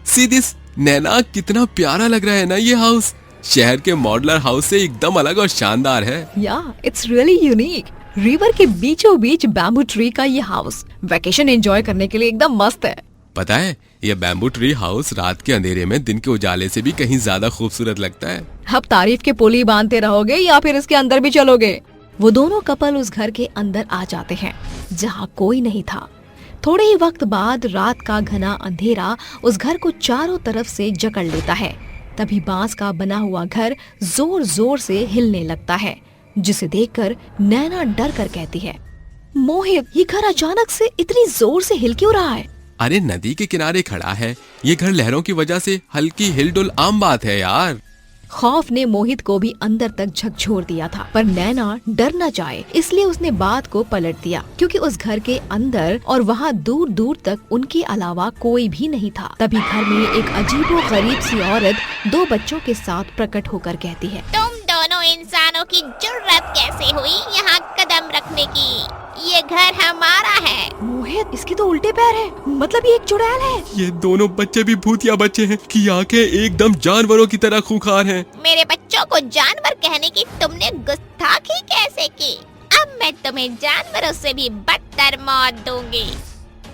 See this नैना, कितना प्यारा लग रहा है ना ये हाउस। शहर के मॉडलर हाउस से एकदम अलग और शानदार है। या इट्स रियली यूनिक। रिवर के बीचों बीच बैम्बू ट्री का ये हाउस वेकेशन एंजॉय करने के लिए एकदम मस्त है। पता है, ये बैम्बू ट्री हाउस रात के अंधेरे में दिन के उजाले से भी कहीं ज्यादा खूबसूरत लगता है। अब तारीफ के पुली बांधते रहोगे या फिर इसके अंदर भी चलोगे? वो दोनों कपल उस घर के अंदर आ जाते हैं जहाँ कोई नहीं था। थोड़े ही वक्त बाद रात का घना अंधेरा उस घर को चारों तरफ से जकड़ लेता है। तभी बांस का बना हुआ घर जोर जोर से हिलने लगता है, जिसे देखकर नैना डर कर कहती है, मोहित, ये घर अचानक से इतनी जोर से हिल क्यों रहा है? अरे नदी के किनारे खड़ा है, ये घर लहरों की वजह से हल्की हिलडुल आम बात है यार। खौफ ने मोहित को भी अंदर तक झकझोर दिया था, पर नैना डर न जाए इसलिए उसने बात को पलट दिया, क्योंकि उस घर के अंदर और वहाँ दूर दूर तक उनके अलावा कोई भी नहीं था। तभी घर में एक अजीबो गरीब सी औरत 2 बच्चों के साथ प्रकट होकर कहती है, तुम दोनों इंसानों की जुर्रत कैसे हुई यहाँ कदम रखने की? ये घर हमारा है। मोहित, इसके तो उल्टे पैर है, मतलब ये एक चुड़ैल है। ये दोनों बच्चे भी भूतिया बच्चे हैं कि आंखें एकदम जानवरों की तरह खूंखार हैं। मेरे बच्चों को जानवर कहने की तुमने गुस्ताखी कैसे की? अब मैं तुम्हें जानवरों से भी बदतर मौत दूंगी।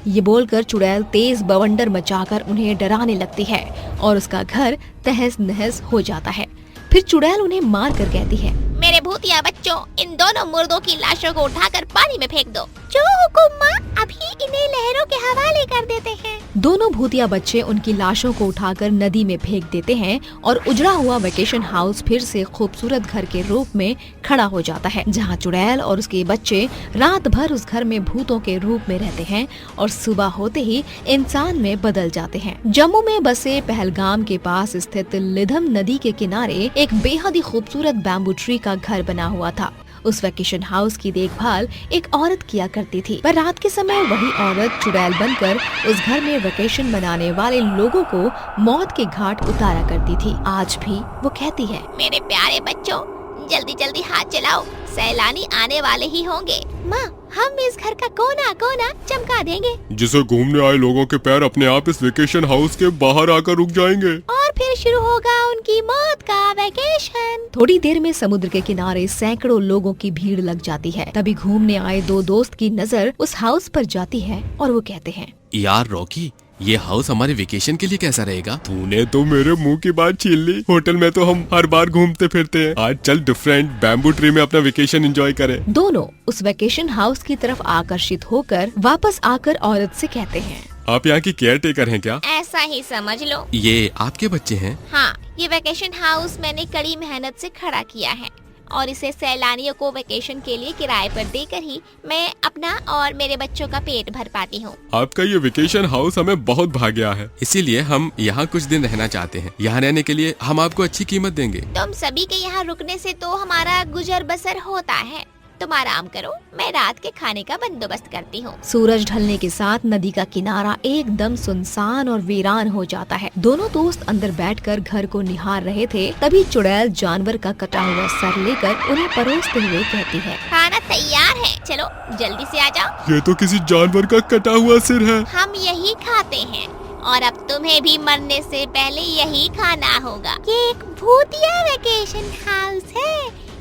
ये बोलकर चुड़ैल तेज बवंडर मचाकर उन्हें डराने लगती है और उसका घर तहस नहस हो जाता है। फिर चुड़ैल उन्हें मार कर कहती है, मेरे भूतिया बच्चों, इन दोनों मुर्दों की लाशों को उठाकर पानी में फेंक दो। जो हुकुम माँ, अभी इन्हें लहरों के हवाले कर देते हैं। दोनों भूतिया बच्चे उनकी लाशों को उठाकर नदी में फेंक देते हैं और उजड़ा हुआ वेकेशन हाउस फिर से खूबसूरत घर के रूप में खड़ा हो जाता है, जहाँ चुड़ैल और उसके बच्चे रात भर उस घर में भूतों के रूप में रहते हैं और सुबह होते ही इंसान में बदल जाते हैं। जम्मू में बसे पहलगाम के पास स्थित लिधम नदी के किनारे एक बेहद ही खूबसूरत बैम्बू ट्री का घर बना हुआ था। उस वेकेशन हाउस की देखभाल एक औरत किया करती थी, पर रात के समय वही औरत चुड़ैल बनकर उस घर में वेकेशन मनाने वाले लोगों को मौत के घाट उतारा करती थी। आज भी वो कहती है, मेरे प्यारे बच्चों, जल्दी जल्दी हाथ चलाओ, सैलानी आने वाले ही होंगे। माँ, हम इस घर का कोना कोना चमका देंगे, जिसे घूमने आए लोगों के पैर अपने आप इस वेकेशन हाउस के बाहर आकर रुक जाएंगे और फिर शुरू होगा उनकी मौत का वेकेशन। थोड़ी देर में समुद्र के किनारे सैकड़ों लोगों की भीड़ लग जाती है। तभी घूमने आए 2 दोस्त की नजर उस हाउस पर जाती है और वो कहते हैं, यार रॉकी, ये हाउस हमारे वेकेशन के लिए कैसा रहेगा? तूने तो मेरे मुंह की बात छीन ली। होटल में तो हम हर बार घूमते फिरते हैं, आज चल डिफरेंट बैम्बू ट्री में अपना वेकेशन एंजॉय करें। दोनों उस वेकेशन हाउस की तरफ आकर्षित होकर वापस आकर औरत से कहते हैं, आप यहाँ की केयर टेकर हैं क्या? ऐसा ही समझ लो। ये आपके बच्चे हैं? हाँ, ये वेकेशन हाउस मैंने कड़ी मेहनत से खड़ा किया है और इसे सैलानियों को वेकेशन के लिए किराए पर देकर ही मैं अपना और मेरे बच्चों का पेट भर पाती हूँ। आपका ये वेकेशन हाउस हमें बहुत भा गया है, इसीलिए हम यहाँ कुछ दिन रहना चाहते हैं। यहाँ रहने के लिए हम आपको अच्छी कीमत देंगे। तुम सभी के यहाँ रुकने से तो हमारा गुजर बसर होता है, तुम आराम करो, मैं रात के खाने का बंदोबस्त करती हूँ। सूरज ढलने के साथ नदी का किनारा एकदम सुनसान और वीरान हो जाता है। दोनों दोस्त अंदर बैठकर घर को निहार रहे थे, तभी चुड़ैल जानवर का कटा हुआ सर लेकर उन्हें परोसते हुए कहती है, खाना तैयार है, चलो जल्दी से आ जाओ। ये तो किसी जानवर का कटा हुआ सिर है। हम यही खाते हैं और अब तुम्हें भी मरने से पहले यही खाना होगा। ये एक भूतिया वेकेशन हाउस है,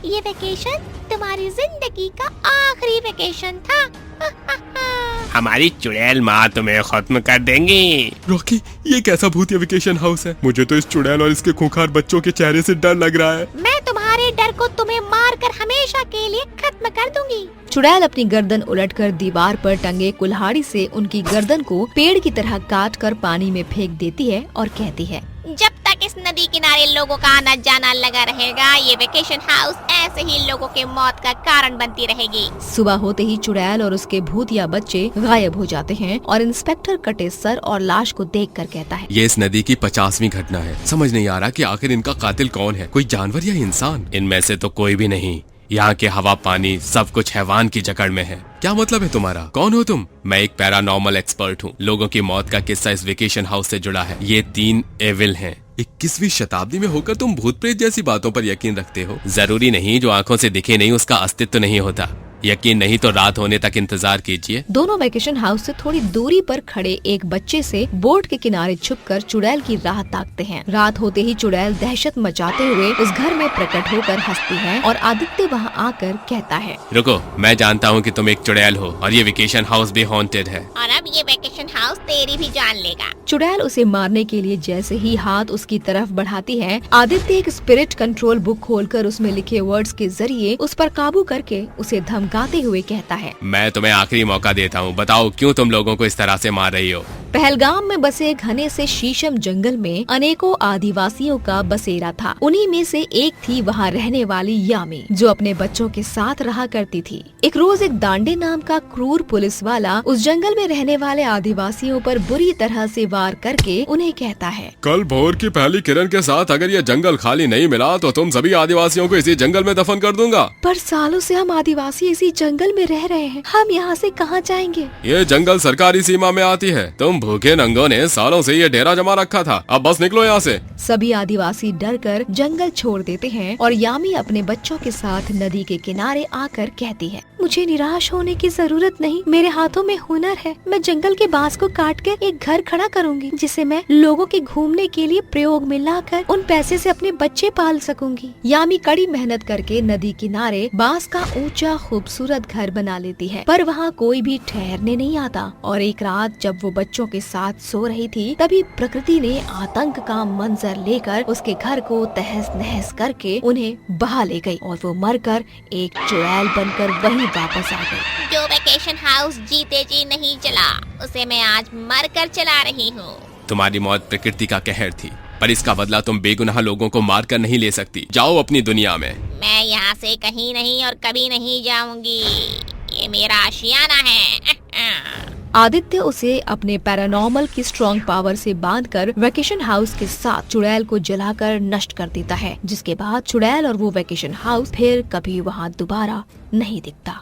ये वेकेशन तुम्हारी जिंदगी का आखिरी वेकेशन था। हमारी चुड़ैल माँ तुम्हें खत्म कर देंगी। रॉकी, ये कैसा भूतिया वेकेशन हाउस है? मुझे तो इस चुड़ैल और इसके खूंखार बच्चों के चेहरे से डर लग रहा है। मैं तुम्हारे डर को तुम्हें मार कर हमेशा के लिए खत्म कर दूंगी। चुड़ैल अपनी गर्दन उलटकर दीवार पर टंगे कुल्हाड़ी से उनकी गर्दन को पेड़ की तरह काट कर पानी में फेंक देती है और कहती है, जब तक इस नदी किनारे लोगों का आना जाना लगा रहेगा, ये वेकेशन हाउस ऐसे ही लोगों के मौत का कारण बनती रहेगी। सुबह होते ही चुड़ैल और उसके भूतिया बच्चे गायब हो जाते हैं और इंस्पेक्टर कटे सर और लाश को देखकर कहता है, ये इस नदी की 50वीं घटना है। समझ नहीं आ रहा कि आखिर इनका कातिल कौन है, कोई जानवर या इंसान? इनमें से तो कोई भी नहीं। यहाँ के हवा पानी सब कुछ हैवान की जकड़ में है। क्या मतलब है तुम्हारा? कौन हो तुम? मैं एक पैरानॉर्मल एक्सपर्ट हूँ। लोगों की मौत का किस्सा इस वेकेशन हाउस से जुड़ा है। ये 3 एविल हैं। 21वीं शताब्दी में होकर तुम भूत प्रेत जैसी बातों पर यकीन रखते हो? जरूरी नहीं, जो आंखों से दिखे नहीं उसका अस्तित्व नहीं होता। यकीन नहीं तो रात होने तक इंतजार कीजिए। दोनों वेकेशन हाउस से थोड़ी दूरी पर खड़े एक बच्चे से बोर्ड के किनारे छुपकर चुड़ैल की राह ताकते हैं। रात होते ही चुड़ैल दहशत मचाते हुए उस घर में प्रकट होकर हंसती है और आदित्य वहां आकर कहता है, रुको, मैं जानता हूँ कि तुम एक चुड़ैल हो और ये वेकेशन हाउस भी हॉन्टेड है। और अब ये वेकेशन हाउस तेरी भी जान लेगा। चुड़ैल उसे मारने के लिए जैसे ही हाथ उसकी तरफ बढ़ाती है, आदित्य एक स्पिरिट कंट्रोल बुक खोलकर उसमें लिखे वर्ड्स के जरिए उस पर काबू करके उसे धमकाते हुए कहता है, मैं तुम्हें आखिरी मौका देता हूँ, बताओ क्यों तुम लोगों को इस तरह से मार रही हो। पहलगाम में बसे घने से शीशम जंगल में अनेकों आदिवासियों का बसेरा था। उन्हीं में से एक थी वहाँ रहने वाली यामी, जो अपने बच्चों के साथ रहा करती थी। एक रोज एक दांडे नाम का क्रूर पुलिस वाला उस जंगल में रहने वाले आदिवासियों पर बुरी तरह से वार करके उन्हें कहता है, कल भोर की पहली किरण के साथ अगर ये जंगल खाली नहीं मिला तो तुम सभी आदिवासियों को इसी जंगल में दफन कर दूंगा। पर सालों से हम आदिवासी इसी जंगल में रह रहे हैं, हम यहाँ से कहाँ जाएंगे? ये जंगल सरकारी सीमा में आती है। तुम भूखे नंगों ने सालों से ये डेरा जमा रखा था, अब बस निकलो यहाँ से। सभी आदिवासी डरकर जंगल छोड़ देते हैं और यामी अपने बच्चों के साथ नदी के किनारे आकर कहती है, मुझे निराश होने की जरूरत नहीं, मेरे हाथों में हुनर है। मैं जंगल के बांस को काट कर एक घर खड़ा करूंगी, जिसे मैं लोगों के घूमने के लिए प्रयोग में लाकर उन पैसे से अपने बच्चे पाल सकूंगी। यामी कड़ी मेहनत करके नदी किनारे बांस का ऊंचा खूबसूरत घर बना लेती है, पर वहाँ कोई भी ठहरने नहीं आता। और एक रात जब वो बच्चों के साथ सो रही थी, तभी प्रकृति ने आतंक का मंजर लेकर उसके घर को तहस नहस करके उन्हें बहा ले गई और वो मरकर एक चुड़ैल बनकर वहीं वापस आ गई। जो वेकेशन हाउस जीते जी नहीं चला, उसे मैं आज मर कर चला रही हूँ। तुम्हारी मौत प्रकृति का कहर थी, पर इसका बदला तुम बेगुनाह लोगों को मार कर नहीं ले सकती। जाओ अपनी दुनिया में। मैं यहाँ से कहीं नहीं और कभी नहीं जाऊंगी, ये मेरा आशियाना है। आदित्य उसे अपने पैरानॉर्मल की स्ट्रॉन्ग पावर से बांधकर वेकेशन हाउस के साथ चुड़ैल को जलाकर नष्ट कर देता है, जिसके बाद चुड़ैल और वो वेकेशन हाउस फिर कभी वहाँ दोबारा नहीं दिखता।